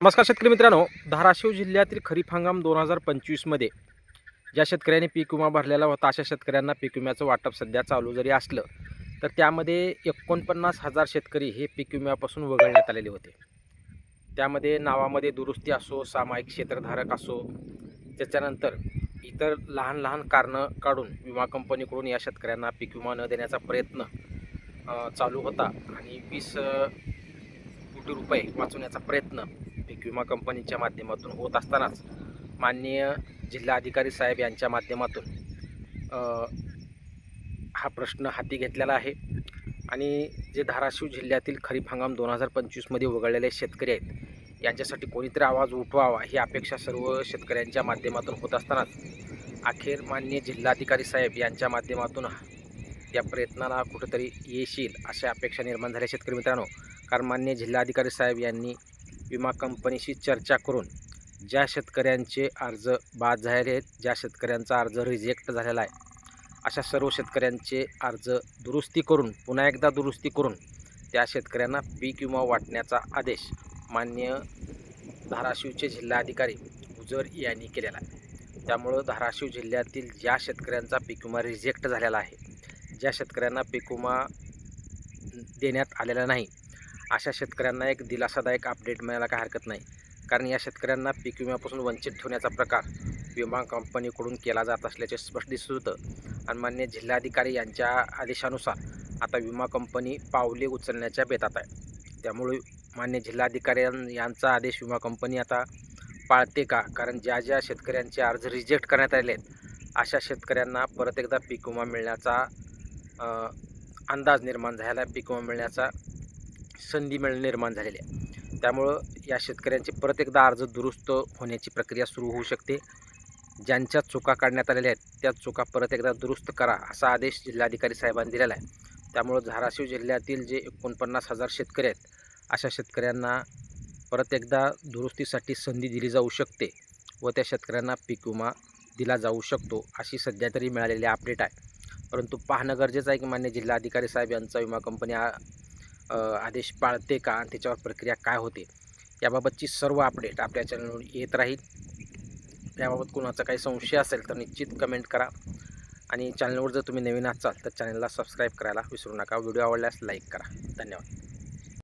नमस्कार शेतकरी मित्रांनो, धाराशिव जिल्ह्यातील खरीप हंगाम 2025 मध्ये ज्या शेतकऱ्यांनी पीक विमा भरलेला होता अशा शेतकऱ्यांना पीक विम्याचं वाटप सध्या चालू जरी असलं तर त्यामध्ये 49,000 शेतकरी हे पीक विम्यापासून वगळण्यात आलेले होते. त्यामध्ये नावामध्ये दुरुस्ती असो, सामायिक क्षेत्रधारक असो, त्याच्यानंतर इतर लहान लहान कारणं काढून विमा कंपनीकडून या शेतकऱ्यांना पीक विमा न देण्याचा प्रयत्न चालू होता आणि 20 कोटी रुपये वाचवण्याचा प्रयत्न पीक विमा कंपनीच्या माध्यमातून होत असतानाच माननीय जिल्हाधिकारी साहेब यांच्या माध्यमातून हा प्रश्न हाती घेतलेला आहे आणि जे धाराशिव जिल्ह्यातील खरीप हंगाम 2025 वगळलेले शेतकरी आहेत यांच्यासाठी कोणीतरी आवाज उठवावा ही अपेक्षा सर्व शेतकऱ्यांच्या माध्यमातून होत असतानाच अखेर माननीय जिल्हाधिकारी साहेब यांच्या माध्यमातून या प्रयत्नाला कुठेतरी यश येईल अशा अपेक्षा निर्माण झाल्या शेतकरी मित्रांनो. कारण माननीय जिल्हाधिकारी साहेब यांनी विमा कंपनीशी चर्चा करून ज्या शेतकऱ्यांचे अर्ज बाद झालेले आहेत, ज्या शेतकऱ्यांचा अर्ज रिजेक्ट झालेला आहे, अशा सर्व शेतकऱ्यांचे अर्ज दुरुस्ती करून पुन्हा एकदा दुरुस्ती करून त्या शेतकऱ्यांना पीक विमा वाटण्याचा आदेश माननीय धाराशिवचे जिल्हाधिकारी गुजर यांनी केलेला आहे. त्यामुळं धाराशिव जिल्ह्यातील ज्या शेतकऱ्यांचा पीक विमा रिजेक्ट झालेला आहे, ज्या शेतकऱ्यांना पीक विमा देण्यात आलेला नाही, अशा शेतकऱ्यांना एक दिलासादायक अपडेट मिळायला काही हरकत नाही. कारण या शेतकऱ्यांना पीक विम्यापासून वंचित ठेवण्याचा प्रकार विमा कंपनीकडून केला जात असल्याचे स्पष्ट दिसत होतं आणि माननीय जिल्हाधिकारी यांच्या आदेशानुसार आता विमा कंपनी पावले उचलण्याच्या बेतात आहे. त्यामुळे माननीय जिल्हाधिकारी यांचा आदेश विमा कंपनी आता पाळते का? कारण ज्या ज्या शेतकऱ्यांचे अर्ज रिजेक्ट करण्यात आले आहेत अशा शेतकऱ्यांना परत एकदा पीक विमा मिळण्याचा अंदाज निर्माण झाला आहे, पीक विमा मिळण्याचा संधी निर्माण झालेली आहे. त्यामुळं या शेतकऱ्यांचे परत एकदा अर्ज दुरुस्त होण्याची प्रक्रिया सुरू होऊ शकते. ज्यांच्या चुका काढण्यात आलेल्या आहेत त्या चुका परत एकदा दुरुस्त करा असा आदेश जिल्हाधिकारी साहेबांनी दिलेला आहे. त्यामुळं धाराशिव जिल्ह्यातील जे 49,000 शेतकरी आहेत अशा शेतकऱ्यांना परत एकदा दुरुस्तीसाठी संधी दिली जाऊ शकते व त्या शेतकऱ्यांना पीक विमा दिला जाऊ शकतो अशी सध्या तरी मिळालेली अपडेट आहे. परंतु पाहणं गरजेचं आहे की मान्य जिल्हाधिकारी साहेब यांचा विमा कंपनी आदेश पाळते का आणि त्याच्यावर प्रक्रिया काय होते याबाबतची सर्व अपडेट आपल्या चॅनलवर येत राहील. याबाबत कोणाचा काही संशय असेल तर निश्चित कमेंट करा आणि चॅनलवर जर तुम्ही नवीन असाल तर चॅनलला सबस्क्राईब करायला विसरू नका. व्हिडिओ आवडल्यास लाईक करा. धन्यवाद.